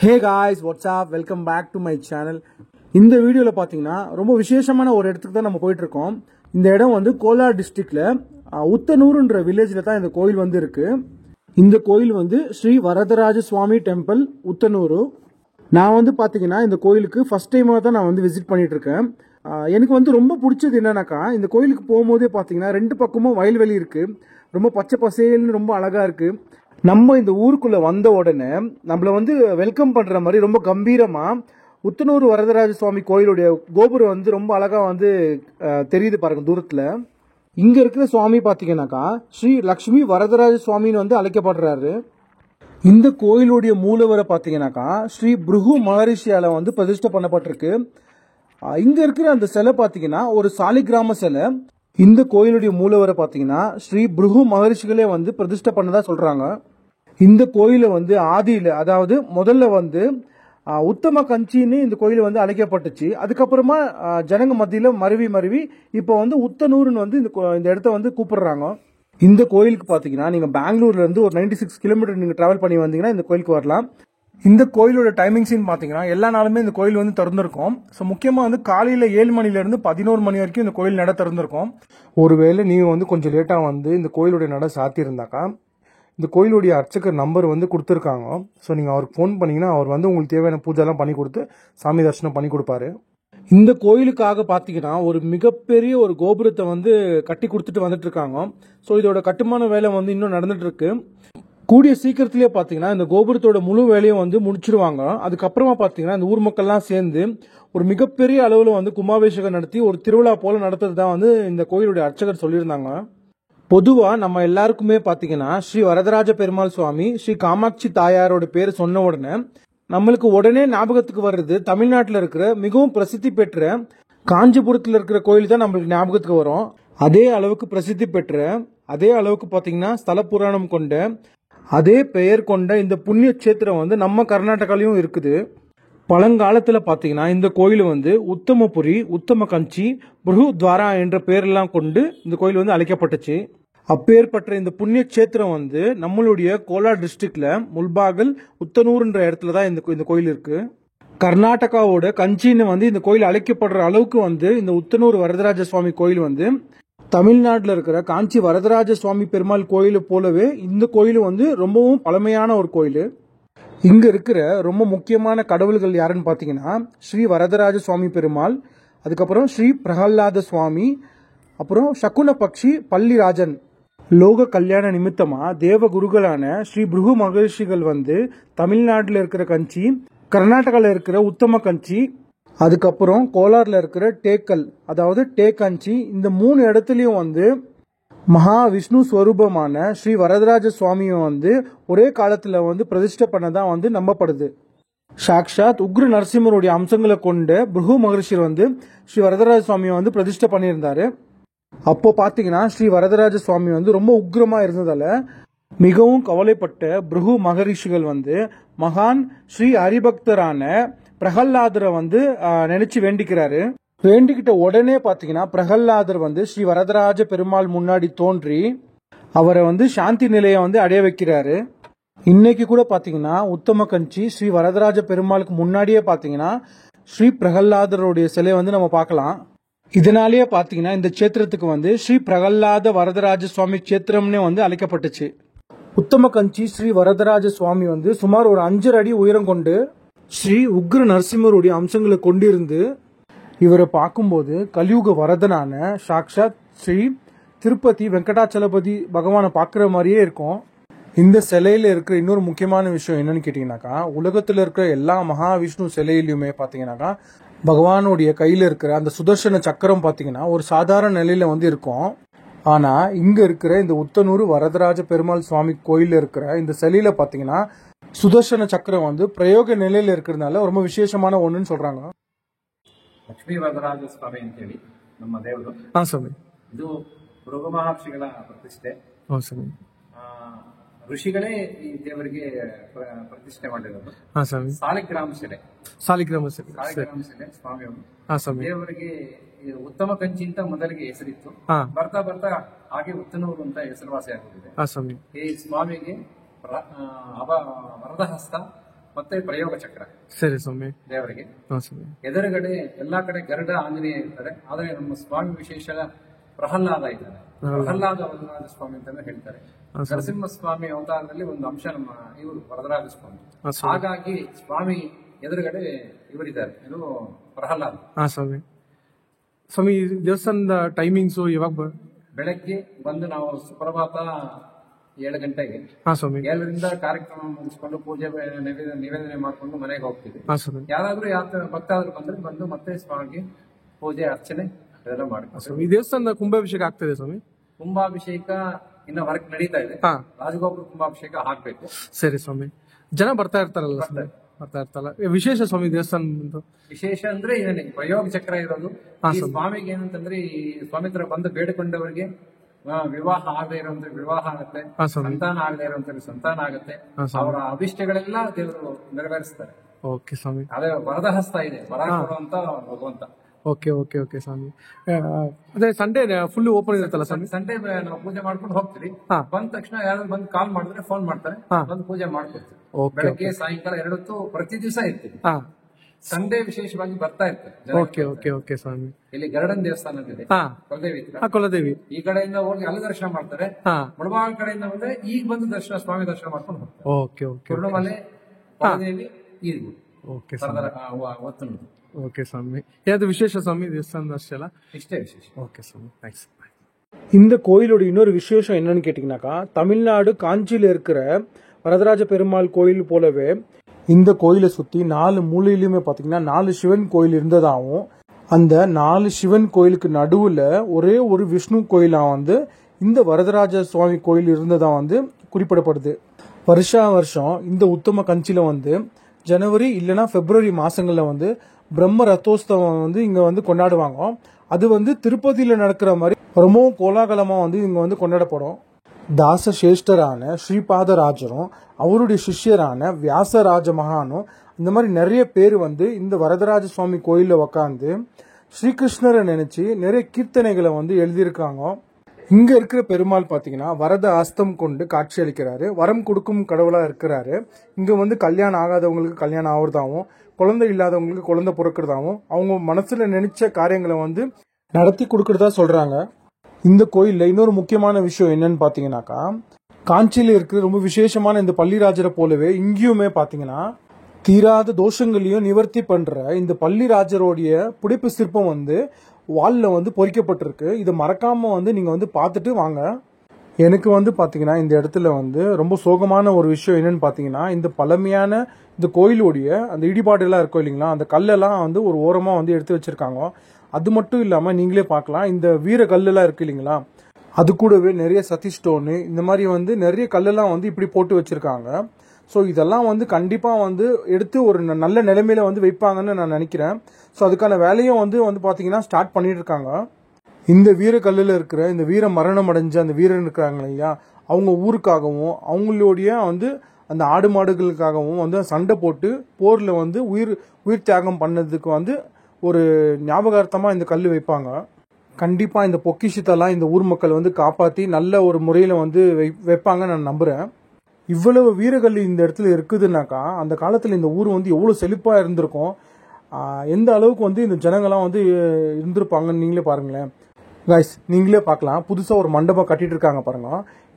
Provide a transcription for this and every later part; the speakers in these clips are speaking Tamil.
Hey guys what's up welcome back to my channel. இந்த வீடியோவில் பார்த்தீங்கன்னா ரொம்ப விசேஷமான ஒரு இடத்துக்கு தான் நம்ம போயிட்டு இருக்கோம். இந்த இடம் வந்து கோலார் டிஸ்ட்ரிக்ட்ல உத்தனூர்ன்ற வில்லேஜில் தான் இந்த கோயில் வந்து இருக்கு. இந்த கோயில் வந்து ஸ்ரீ வரதராஜ சுவாமி டெம்பிள் உத்தனூர். நான் வந்து பார்த்தீங்கன்னா இந்த கோயிலுக்கு ஃபர்ஸ்ட் டைமாக தான் நான் வந்து விசிட் பண்ணிட்டு இருக்கேன். எனக்கு வந்து ரொம்ப பிடிச்சது என்னன்னாக்கா, இந்த கோயிலுக்கு போகும்போதே பார்த்தீங்கன்னா ரெண்டு பக்கமும் வயல்வெளி இருக்கு. ரொம்ப பச்சை பசேல்னு ரொம்ப அழகா இருக்கு. நம்ம இந்த ஊருக்குள்ள வந்த உடனே நம்மள வந்து வெல்கம் பண்ற மாதிரி ரொம்ப கம்பீரமா உத்தனூர் வரதராஜ சுவாமி கோயிலுடைய கோபுரம் வந்து ரொம்ப அழகா வந்து தெரியுது பாருங்க தூரத்துல. இங்க இருக்கிற சுவாமி பாத்தீங்கன்னாக்கா ஸ்ரீ லக்ஷ்மி வரதராஜ சுவாமின்னு வந்து அழைக்கப்படுறாரு. இந்த கோயிலுடைய மூலவரை பாத்தீங்கன்னாக்கா ஸ்ரீ பிருகு மகரிஷியால வந்து பிரதிஷ்டை பண்ணப்பட்டிருக்கு. இங்க இருக்கிற அந்த சிலை பாத்தீங்கன்னா ஒரு சாலிகிராம சிலை. இந்த கோயிலுடைய மூலவரை பாத்தீங்கன்னா ஸ்ரீ பிருகு மகரிஷிகளே வந்து பிரதிஷ்டை பண்ணதா சொல்றாங்க. இந்த கோயில வந்து ஆதியில, அதாவது முதல்ல வந்து உத்தம கஞ்சின்னு இந்த கோயில் வந்து அழைக்கப்பட்டுச்சு. அதுக்கப்புறமா ஜனங்க மத்தியில மருவி இப்போ வந்து உத்தனூர்னு வந்து இந்த இடத்த வந்து கூப்பிடுறாங்க. இந்த கோயிலுக்கு பாத்தீங்கன்னா நீங்க பெங்களூர்ல இருந்து ஒரு 96 கிலோமீட்டர் நீங்க டிராவல் பண்ணி வந்தீங்கன்னா இந்த கோயிலுக்கு வரலாம். இந்த கோயிலோட டைமிங்ஸ்ன்னு பாத்தீங்கன்னா எல்லா நாளுமே இந்த கோயில் வந்து திறந்திருக்கும். ஸோ முக்கியமா வந்து காலையில 7 மணில இருந்து 11 மணி வரைக்கும் இந்த கோயில் நட திறந்திருக்கும். ஒருவேளை நீங்க வந்து கொஞ்சம் லேட்டா வந்து இந்த கோயிலுடைய நட சாத்தி இருந்தாக்கா இந்த கோயிலுடைய அர்ச்சகர் நம்பர் வந்து கொடுத்துருக்காங்க. ஸோ நீங்கள் அவருக்கு ஃபோன் பண்ணீங்கன்னா அவர் வந்து உங்களுக்கு தேவையான பூஜைலாம் பண்ணி கொடுத்து சாமி தரிசனம் பண்ணி கொடுப்பாரு. இந்த கோயிலுக்காக பார்த்தீங்கன்னா ஒரு மிகப்பெரிய ஒரு கோபுரத்தை வந்து கட்டி கொடுத்துட்டு வந்துட்டு இருக்காங்க. ஸோ இதோட கட்டுமான வேலை வந்து இன்னும் நடந்துட்டு இருக்கு. கூடிய சீக்கிரத்திலேயே பார்த்தீங்கன்னா இந்த கோபுரத்தோட முழு வேலையும் வந்து முடிச்சிருவாங்க. அதுக்கப்புறமா பார்த்தீங்கன்னா இந்த ஊர் மக்கள்லாம் சேர்ந்து ஒரு மிகப்பெரிய அளவில் வந்து கும்பாபிஷேகம் நடத்தி ஒரு திருவிழா போல நடத்துறது தான் வந்து இந்த கோயிலுடைய அர்ச்சகர் சொல்லியிருந்தாங்க. பொதுவா நம்ம எல்லாருக்குமே பாத்தீங்கன்னா ஸ்ரீ வரதராஜ பெருமாள் சுவாமி, ஸ்ரீ காமாட்சி தாயாரோட பேர் சொன்ன உடனே நம்மளுக்கு உடனே ஞாபகத்துக்கு வர்றது தமிழ்நாட்டில் இருக்கிற மிகவும் பிரசித்தி பெற்ற காஞ்சிபுரத்தில் இருக்கிற கோயில் தான் நம்மளுக்கு ஞாபகத்துக்கு வரும். அதே அளவுக்கு பிரசித்தி பெற்ற, அதே அளவுக்கு பாத்தீங்கன்னா ஸ்தல புராணம் கொண்ட, அதே பெயர் கொண்ட இந்த புண்ணிய கஷேத்திரம் வந்து நம்ம கர்நாடகாலையும் இருக்குது. பழங்காலத்தில் பார்த்தீங்கன்னா இந்த கோயில் வந்து உத்தமபுரி, உத்தம கஞ்சி, பிருகு துவாரா என்ற பெயரெல்லாம் கொண்டு இந்த கோயில் வந்து அழைக்கப்பட்டுச்சு. அப்பேற்பட்ட இந்த புண்ணிய கஷேத்திரம் வந்து நம்மளுடைய கோலார் டிஸ்ட்ரிக்ட்ல முல்பாகல் உத்தனூர்ன்ற இடத்துல தான் இந்த கோயில் இருக்கு. கர்நாடகாவோட கஞ்சின்னு வந்து இந்த கோயில் அழைக்கப்படுற அளவுக்கு வந்து இந்த உத்தனூர் வரதராஜ சுவாமி கோயில் வந்து தமிழ்நாட்டில் இருக்கிற காஞ்சி வரதராஜ சுவாமி பெருமாள் கோயிலை போலவே இந்த கோயில் வந்து ரொம்பவும் பழமையான ஒரு கோயில். இங்க இருக்கிற ரொம்ப முக்கியமான கடவுள்கள் யாருன்னு பாத்தீங்கன்னா ஸ்ரீ வரதராஜ சுவாமி பெருமாள், அதுக்கப்புறம் ஸ்ரீ பிரகலாத சுவாமி, அப்புறம் சகுன பக்ஷி பள்ளிராஜன். லோக கல்யாண நிமித்தமா தேவ குருகளான ஸ்ரீ பிருகு மகரிஷிகள் வந்து தமிழ்நாட்டில் இருக்கிற கஞ்சி, கர்நாடகாவில் இருக்கிற உத்தம கஞ்சி, அதுக்கப்புறம் கோலார்ல இருக்கிற டேக்கல், அதாவது டேக்கஞ்சி, இந்த 3 இடத்துலயும் வந்து மகா விஷ்ணு ஸ்வரூபமான ஸ்ரீ வரதராஜ சுவாமியை வந்து ஒரே காலத்துல வந்து பிரதிஷ்டை பண்ணதான் வந்து நம்பப்படுது. சாக்ஷாத் உக்ர நரசிம்மருடைய அம்சங்களை கொண்ட பிருகு மகரிஷி வந்து ஸ்ரீ வரதராஜ சுவாமியை வந்து பிரதிஷ்டை பண்ணியிருந்தாரு. அப்போ பாத்தீங்கன்னா ஸ்ரீ வரதராஜ சுவாமி வந்து ரொம்ப உக்ரமா இருந்ததால மிகவும் கவலைப்பட்ட பிருகு மகரிஷிகள் வந்து மகான் ஸ்ரீ ஹரிபக்தரான பிரகலாதரை வந்து நினைச்சு வேண்டிக்கிறாரு. வேண்டிக்கிட்ட உடனே பாத்தீங்கன்னா பிரகலாதர் வந்து ஸ்ரீ வரதராஜ பெருமாள் முன்னாடி தோன்றி அவரை வந்து சாந்தி நிலையை வந்து அடைய வைக்கிறாரு. இன்னைக்கு கூட பாத்தீங்கன்னா உத்தம கஞ்சி ஸ்ரீ வரதராஜ பெருமாளுக்கு முன்னாடியே பாத்தீங்கன்னா ஸ்ரீ பிரகலாதருடைய சிலை வந்து நம்ம பார்க்கலாம். இதனாலேயே பாத்தீங்கன்னா இந்த கஷேத்திரத்துக்கு வந்து ஸ்ரீ பிரகலாத வரதராஜ சுவாமி கஷேத்திரம்னே வந்து அழைக்கப்பட்டுச்சு. உத்தம கஞ்சி ஸ்ரீ வரதராஜ சுவாமி வந்து சுமார் ஒரு 5 அடி உயரம் கொண்டு ஸ்ரீ உக்ர நரசிம்மருடைய அம்சங்களை கொண்டிருந்து இவரை பார்க்கும்போது கலியுக வரதனான சாக்ஷாத் ஸ்ரீ திருப்பதி வெங்கடாச்சலபதி பகவானை பார்க்குற மாதிரியே இருக்கும். இந்த சிலையில இருக்கிற இன்னொரு முக்கியமான விஷயம் என்னன்னு கேட்டீங்கன்னாக்கா, உலகத்தில் இருக்கிற எல்லா மகாவிஷ்ணு சிலையிலுமே பார்த்தீங்கன்னாக்கா பகவானுடைய கையில இருக்கிற அந்த சுதர்சன சக்கரம் பார்த்தீங்கன்னா ஒரு சாதாரண நிலையில வந்து இருக்கும். ஆனா இங்க இருக்கிற இந்த உத்தனூர் வரதராஜ பெருமாள் சுவாமி கோயில இருக்கிற இந்த சிலையில பார்த்தீங்கன்னா சுதர்சன சக்கரம் வந்து பிரயோக நிலையில இருக்கிறதுனால ரொம்ப விசேஷமான ஒண்ணுன்னு சொல்றாங்க. ಲಕ್ಷ್ಮೀ ವರದರಾಜ ಸ್ವಾಮಿ ಅಂತೇಳಿ ನಮ್ಮ ದೇವರು. ಇದು ಭೃಗು ಮಹರ್ಷಿಗಳ ಪ್ರತಿಷ್ಠೆ. ಋಷಿಗಳೇ ಈ ದೇವರಿಗೆ ಪ್ರತಿಷ್ಠೆ ಮಾಡಿರೋದು. ಸಾಲಿಗ್ರಾಮ ಶಿಲೆ ಸ್ವಾಮಿಯವರು ದೇವರಿಗೆ ಉತ್ತಮ ಕಂಚಿ ಅಂತ ಮೊದಲಿಗೆ ಹೆಸರಿತ್ತು. ಬರ್ತಾ ಬರ್ತಾ ಹಾಗೆ ಉತ್ತನೂರು ಅಂತ ಹೆಸರುವಾಸಿ ಆಗಿದೆ. ಈ ಸ್ವಾಮಿಗೆ ವರದಹಸ್ತ ಮತ್ತೆ ಪ್ರಯೋಗ ಚಕ್ರ ಸರಿ ಸ್ವಾಮಿ. ದೇವರಿಗೆ. ಹಾ ಸ್ವಾಮಿ. ಎದುರುಗಡೆ ಎಲ್ಲಾ ಕಡೆ ಗರುಡ ಆಂಜನೇಯ ಇರ್ತಾರೆ, ಆದ್ರೆ ನಮ್ಮ ಸ್ವಾಮಿ ವಿಶೇಷ ಪ್ರಹ್ಲಾದ ಇದ್ದಾರೆ. ಪ್ರಹ್ಲಾದ ವರದರಾಜ ಸ್ವಾಮಿ ಅಂತ ಹೇಳ್ತಾರೆ. ನರಸಿಂಹ ಸ್ವಾಮಿ ಅವತಾರದಲ್ಲಿ ಒಂದು ಅಂಶ ನಮ್ಮ ಇವರು ವರದರಾಜ ಸ್ವಾಮಿ. ಹಾಗಾಗಿ ಸ್ವಾಮಿ ಎದುರುಗಡೆ ಇವರಿದ್ದಾರೆ, ಇದು ಪ್ರಹ್ಲಾದ. ಹಾ ಸ್ವಾಮಿ. ಸ್ವಾಮಿ ದೇವಸ್ಥಾನದ ಟೈಮಿಂಗ್ಸ್ ಯಾವಾಗ? ಬೆಳಗ್ಗೆ ಬಂದು ನಾವು ಸುಪ್ರಭಾತ 7 ಗಂಟೆಗೆ, ಹಾ ಸ್ವಾಮಿ, 7ರಿಂದ ಕಾರ್ಯಕ್ರಮ ಮುಗಿಸ್ಕೊಂಡು ಪೂಜೆ ನಿವೇದನೆ ಮಾಡ್ಕೊಂಡು ಮನೆಗೆ ಹೋಗ್ತೀವಿ. ಹಾ ಸ್ವಾಮಿ. ಯಾರಾದ್ರೂ ಭಕ್ತಾದ್ರು ಬಂದು ಮತ್ತೆ ಸ್ವಾಮಿಗೆ ಪೂಜೆ ಅರ್ಚನೆ ಇದೆಲ್ಲ ಮಾಡ್ತೀವಿ. ಈ ದೇವಸ್ಥಾನದ ಕುಂಭಾಭಿಷೇಕ ಆಗ್ತದೆ ಸ್ವಾಮಿ? ಕುಂಭಾಭಿಷೇಕ ಇನ್ನ ವರ್ಕ್ ನಡೀತಾ ಇದೆ. ರಾಜಗೋಪುರ ಕುಂಭಾಭಿಷೇಕ ಹಾಕ್ಬೇಕು. ಸರಿ ಸ್ವಾಮಿ. ಜನ ಬರ್ತಾ ಇರ್ತಾರಲ್ಲ ಸ್ವಾಮಿ? ಬರ್ತಾ ಇರ್ತಾರಲ್ಲ. ವಿಶೇಷ ಸ್ವಾಮಿ ದೇವಸ್ಥಾನ ವಿಶೇಷ ಅಂದ್ರೆ ಇದನ್ನೇ ಪ್ರಯೋಗ ಚಕ್ರ ಇರೋದು. ಈ ಸ್ವಾಮಿಗೆ ಏನಂತಂದ್ರೆ ಈ ಸ್ವಾಮಿ ಹತ್ರ ಬಂದು ಬೇಡಿಕೊಂಡವರಿಗೆ ವಿವಾಹ ಆಗದೆ ಇರುವಂತ ವಿವಾಹ ಆಗುತ್ತೆ, ಸಂತಾನ ಆಗದೆ ಇರುವಂತ ಸಂತಾನ ಆಗುತ್ತೆ, ಅವರ ಅಭಿಷ್ಟಗಳೆಲ್ಲ ದೇವರು ನೆರವೇರಿಸ್ತಾರೆ. ಓಕೆ ಸ್ವಾಮಿ. ಅದೇ ವರದ ಹಸ್ತ ಇದೆ, ವರ ಕೊಡುವಂತ ಭಗವಂತ. ಓಕೆ ಓಕೆ ಓಕೆ ಸ್ವಾಮಿ. ಅದೇ ಸಂಡೇ ಫುಲ್ ಓಪನ್ ಇರುತ್ತಲ್ಲ ಸ್ವಾಮಿ? ಸಂಡೇ ನಾವು ಪೂಜೆ ಮಾಡ್ಕೊಂಡು ಹೋಗ್ತೀವಿ. ಬಂದ ತಕ್ಷಣ ಯಾರಾದ್ರೂ ಬಂದು ಕಾಲ್ ಮಾಡಿದ್ರೆ ಫೋನ್ ಮಾಡ್ತಾರೆ, ಬಂದು ಪೂಜೆ ಮಾಡ್ಕೊಡ್ತೀವಿ. ಬೆಳಗ್ಗೆ ಸಾಯಂಕಾಲ 2 ಹೊತ್ತು ಪ್ರತಿ ದಿವಸ ಇರ್ತೀವಿ. ಸಂಡೇ ವಿಶೇಷವಾಗಿ ಬರ್ತಾ ಇರ್ತಾರೆ. ಓಕೆ ಓಕೆ ಓಕೆ ಸ್ವಾಮಿ. ಇಲ್ಲಿ ಗರುಡನ್ ದೇವಸ್ಥಾನ ಇದೆ, ಕುಲದೇವಿ. ಕುಲದೇವಿ ಈ ಕಡೆಯಿಂದ ಹೋಗಿ ಅಲ್ಲಿ ದರ್ಶನ ಮಾಡ್ತಾರೆ. ಮುಳಬಾಗಿಲು ಕಡೆಯಿಂದ ಬಂದ್ರೆ ಈಗ ಬಂದು ಸ್ವಾಮಿ ದರ್ಶನ ಮಾಡ್ಕೊಂಡು ಹೋಗ್ತಾರೆ. Okay okay. ಕುರುಡುಮಲೆ, ಕುಲದೇವಿ, ಈರ್ಗು. ಓಕೆ ಒತ್ತುನೂರು. ಓಕೆ ಸ್ವಾಮಿ. ஏதாவது விசேஷ ಸ್ವಾಮಿ ದೇವಸ್ಥಾನದ ಅಷ್ಟೆಲ್ಲ? ಇಷ್ಟೇ ವಿಶೇಷ. ஓகே சாமி, தேங்க்ஸ். இந்த கோயிலோட இன்னொரு விசேஷம் என்னன்னு கேட்டிங்கனாக்கா, தமிழ்நாடு காஞ்சியில் இருக்கிற வரதராஜ பெருமாள் கோயில் போலவே இந்த கோயிலை சுற்றி 4 மூலையிலுமே பார்த்தீங்கன்னா 4 சிவன் கோயில் இருந்ததாகவும், அந்த 4 சிவன் கோயிலுக்கு நடுவில் ஒரே ஒரு விஷ்ணு கோயிலாக வந்து இந்த வரதராஜ சுவாமி கோயில் இருந்ததாக வந்து குறிப்பிடப்படுது. வருஷம் இந்த உத்தம கஞ்சியில் வந்து ஜனவரி இல்லைன்னா பிப்ரவரி மாதங்களில் வந்து பிரம்ம ரத்தோத்சவம் வந்து இங்கே வந்து கொண்டாடுவாங்க. அது வந்து திருப்பதியில் நடக்கிற மாதிரி ரொம்பவும் கோலாகலமாக வந்து இங்கே வந்து கொண்டாடப்படும். தாசசேஷ்டரான ஸ்ரீபாதராஜரும் அவருடைய சிஷ்யரான வியாசராஜ மகானும் இந்த மாதிரி நிறைய பேர் வந்து இந்த வரதராஜ சுவாமி கோயிலில் உக்காந்து ஸ்ரீகிருஷ்ணரை நினைச்சு நிறைய கீர்த்தனைகளை வந்து எழுதியிருக்காங்க. இங்க இருக்கிற பெருமாள் பாத்தீங்கன்னா வரத அஸ்தம் கொண்டு காட்சி அளிக்கிறாரு, வரம் கொடுக்கும் கடவுளா இருக்கிறாரு. இங்க வந்து கல்யாணம் ஆகாதவங்களுக்கு கல்யாணம் ஆகுறதாவும், குழந்தை இல்லாதவங்களுக்கு குழந்தை பிறக்கிறதாவும், அவங்க மனசுல நினைச்ச காரியங்களை வந்து நடத்தி கொடுக்கறதா சொல்றாங்க. இந்த கோயில்ல இன்னொரு முக்கியமான விஷயம் என்னன்னு பாத்தீங்கன்னாக்கா, காஞ்சியில இருக்கிற ரொம்ப விசேஷமான இந்த பள்ளிராஜரை போலவே இங்கேயுமே பாத்தீங்கன்னா தீராத தோஷங்களையும் நிவர்த்தி பண்ற இந்த பள்ளிராஜருடைய புடைப்பு சிற்பம் வந்து வால்ல வந்து பொறிக்கப்பட்டிருக்கு. இதை மறக்காம வந்து நீங்க வந்து பார்த்துட்டு வாங்க. எனக்கு வந்து பாத்தீங்கன்னா இந்த இடத்துல வந்து ரொம்ப சோகமான ஒரு விஷயம் என்னன்னு பாத்தீங்கன்னா, இந்த பழமையான இந்த கோயிலுடைய அந்த இடிபாடு எல்லாம் இருக்கும் இல்லைங்களா, அந்த கல்லெல்லாம் வந்து ஒரு ஓரமா வந்து எடுத்து வச்சிருக்காங்க. அது மட்டும் இல்லாம நீங்களே பார்க்கலாம், இந்த வீர கல்லெல்லாம் இருக்கு இல்லைங்களா, அது கூடவே நிறைய சதி ஸ்டோனு இந்த மாதிரி வந்து நிறைய கல்லெல்லாம் வந்து இப்படி போட்டு வச்சிருக்காங்க. ஸோ இதெல்லாம் வந்து கண்டிப்பாக வந்து எடுத்து ஒரு நல்ல நிலைமையில வந்து வைப்பாங்கன்னு நான் நினைக்கிறேன். ஸோ அதுக்கான வேலையும் வந்து பார்த்தீங்கன்னா ஸ்டார்ட் பண்ணிட்டு இருக்காங்க. இந்த வீரக்கல்லில் இருக்கிற இந்த வீர மரணம் அடைஞ்ச அந்த வீரன் இருக்காங்க இல்லையா, அவங்க ஊருக்காகவும் அவங்களுடைய வந்து அந்த ஆடு மாடுகளுக்காகவும் வந்து சண்டை போட்டு போரில் வந்து உயிர் தியாகம் பண்ணதுக்கு வந்து ஒரு ஞாபகார்த்தமாக இந்த கல் வைப்பாங்க. கண்டிப்பாக இந்த பொக்கிஷத்தெல்லாம் இந்த ஊர் மக்கள் வந்து காப்பாற்றி நல்ல ஒரு முறையில் வந்து வைப்பாங்க நான் நம்புகிறேன். இவ்வளவு வீரர்கள் இந்த இடத்துல இருக்குதுன்னாக்கா, அந்த காலத்தில் இந்த ஊர் வந்து எவ்வளோ செழிப்பாக இருந்திருக்கும், எந்த அளவுக்கு வந்து இந்த ஜனங்கள்லாம் வந்து இருந்திருப்பாங்கன்னு நீங்களே பாருங்களேன். கைஸ் நீங்களே பார்க்கலாம், புதுசாக ஒரு மண்டபம் கட்டிட்டு இருக்காங்க பாருங்க.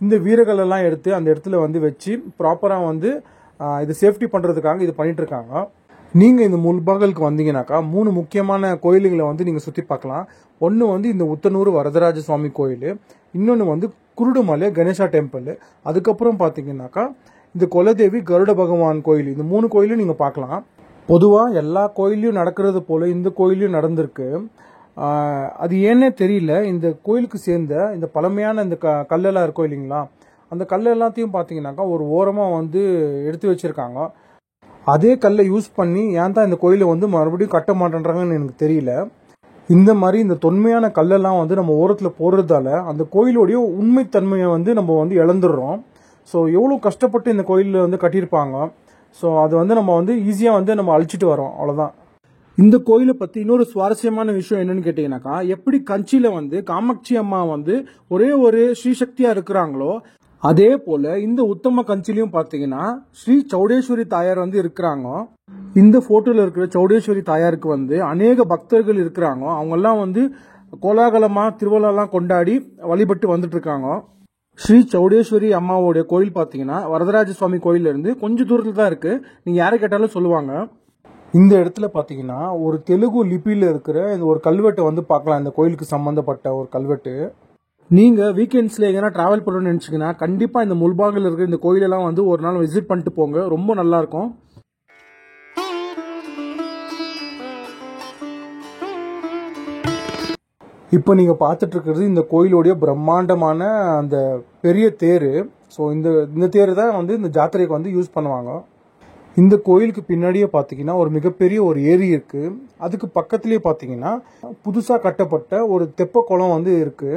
இந்த வீரர்கள் எல்லாம் எடுத்து அந்த இடத்துல வந்து வச்சு ப்ராப்பராக வந்து இது சேஃப்டி பண்ணுறதுக்காக இது பண்ணிட்டு இருக்காங்க. நீங்கள் இந்த முல்பாகலுக்கு வந்தீங்கன்னாக்கா 3 முக்கியமான கோயிலுங்களை வந்து நீங்கள் சுற்றி பார்க்கலாம். ஒன்று வந்து இந்த உத்தனூர் வரதராஜ சுவாமி கோயில், இன்னொன்று வந்து குருடுமலை கணேசா டெம்பிள், அதுக்கப்புறம் பார்த்தீங்கன்னாக்கா இந்த குலதேவி கருட பகவான் கோயில். இந்த 3 கோயிலும் நீங்கள் பார்க்கலாம். பொதுவாக எல்லா கோயிலையும் நடக்கிறது போல இந்த கோயிலையும் நடந்திருக்கு. அது ஏன்னே தெரியல, இந்த கோயிலுக்கு சேர்ந்த இந்த பழமையான இந்த கல்லெல்லாம் இருக்கும் இல்லைங்களா, அந்த கல் எல்லாத்தையும் பார்த்தீங்கன்னாக்கா ஒரு ஓரமாக வந்து எடுத்து வச்சிருக்காங்க. அதே கல்லை யூஸ் பண்ணி ஏன் தான் இந்த கோயிலை வந்து மறுபடியும் கட்ட மாட்டேன்றாங்கன்னு எனக்கு தெரியல. இந்த மாதிரி இந்த தொன்மையான கல்லெல்லாம் வந்து நம்ம ஓரத்தில் போடுறதால அந்த கோயிலுடைய உண்மைத்தன்மையை வந்து நம்ம வந்து இழந்துடுறோம். ஸோ எவ்வளோ கஷ்டப்பட்டு இந்த கோயிலில் வந்து கட்டியிருப்பாங்க. ஸோ அது வந்து நம்ம வந்து ஈஸியாக வந்து நம்ம அழிச்சிட்டு வரோம், அவ்வளோதான். இந்த கோயிலை பற்றி இன்னொரு சுவாரஸ்யமான விஷயம் என்னன்னு கேட்டிங்கனாக்கா, எப்படி கஞ்சியில் வந்து காமாட்சி அம்மா வந்து ஒரே ஒரு ஸ்ரீசக்தியாக இருக்கிறாங்களோ, அதே போல இந்த உத்தம கஞ்சிலையும் பாத்தீங்கன்னா ஸ்ரீ சௌடேஸ்வரி தாயார் வந்து இருக்கிறாங்க. இந்த போட்டோல இருக்கிற சௌடேஸ்வரி தாயாருக்கு வந்து அநேக பக்தர்கள் இருக்கிறாங்க. அவங்க எல்லாம் வந்து கோலாகலமா திருவிழாலாம் கொண்டாடி வழிபட்டு வந்துட்டு இருக்காங்க. ஸ்ரீ சௌடேஸ்வரி அம்மாவோட கோயில் பாத்தீங்கன்னா வரதராஜ சுவாமி கோயில்ல இருந்து கொஞ்சம் தூரத்துல தான் இருக்கு. நீங்க யாரை கேட்டாலும் சொல்லுவாங்க. இந்த இடத்துல பாத்தீங்கன்னா ஒரு தெலுங்கு லிபியில இருக்கிற இந்த ஒரு கல்வெட்டை வந்து பார்க்கலாம். இந்த கோயிலுக்கு சம்பந்தப்பட்ட ஒரு கல்வெட்டு. நீங்க வீக்கெண்ட்ஸ்ல எங்கன்னா டிராவல் பண்ணணும்னு நினைச்சீங்கன்னா கண்டிப்பா இந்த முல்பாகில் இருக்கிற இந்த கோயிலெல்லாம் வந்து ஒரு நாள் விசிட் பண்ணிட்டு போங்க. ரொம்ப நல்லா இருக்கும். இப்போ நீங்க பார்த்துட்டு இருக்கிறது இந்த கோயிலுடைய பிரம்மாண்டமான அந்த பெரிய தேர். ஸோ இந்த தேர் தான் வந்து இந்த ஜாத்திரைக்கு வந்து யூஸ் பண்ணுவாங்க. இந்த கோயிலுக்கு பின்னாடியே பார்த்தீங்கன்னா ஒரு மிகப்பெரிய ஒரு ஏரி இருக்கு. அதுக்கு பக்கத்துலேயே பார்த்தீங்கன்னா புதுசாக கட்டப்பட்ட ஒரு தெப்ப குளம் வந்து இருக்கு.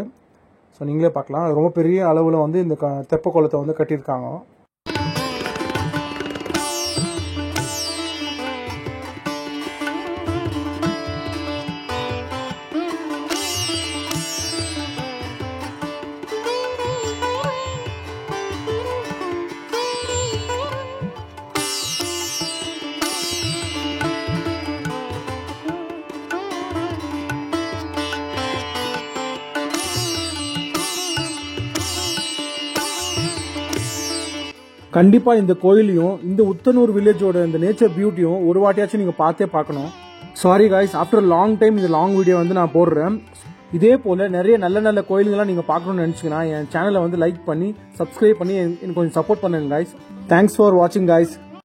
ஸோ நீங்களே பார்க்கலாம், ரொம்ப பெரிய அளவில் வந்து இந்த தெப்ப குளத்தை வந்து கட்டியிருக்காங்க. கண்டிப்பா இந்த கோயிலையும் இந்த உத்தனூர் வில்லேஜோட இந்த நேச்சர் பியூட்டியும் ஒரு வாட்டியாச்சும் நீங்க பார்த்தே பார்க்கணும். Sorry guys, after long time இந்த லாங் வீடியோ வந்து நான் போடுறேன். இதே போல நிறைய நல்ல நல்ல கோயில்கள்லாம் நீங்க பார்க்கணும்னு நினைச்சீங்கன்னா என் சேனலை வந்து லைக் பண்ணி சப்ஸ்கிரைப் பண்ணி எனக்கு கொஞ்சம் சப்போர்ட் பண்ணுங்க காய்ஸ். தேங்க்ஸ் ஃபார் வாட்சிங் காய்ஸ்.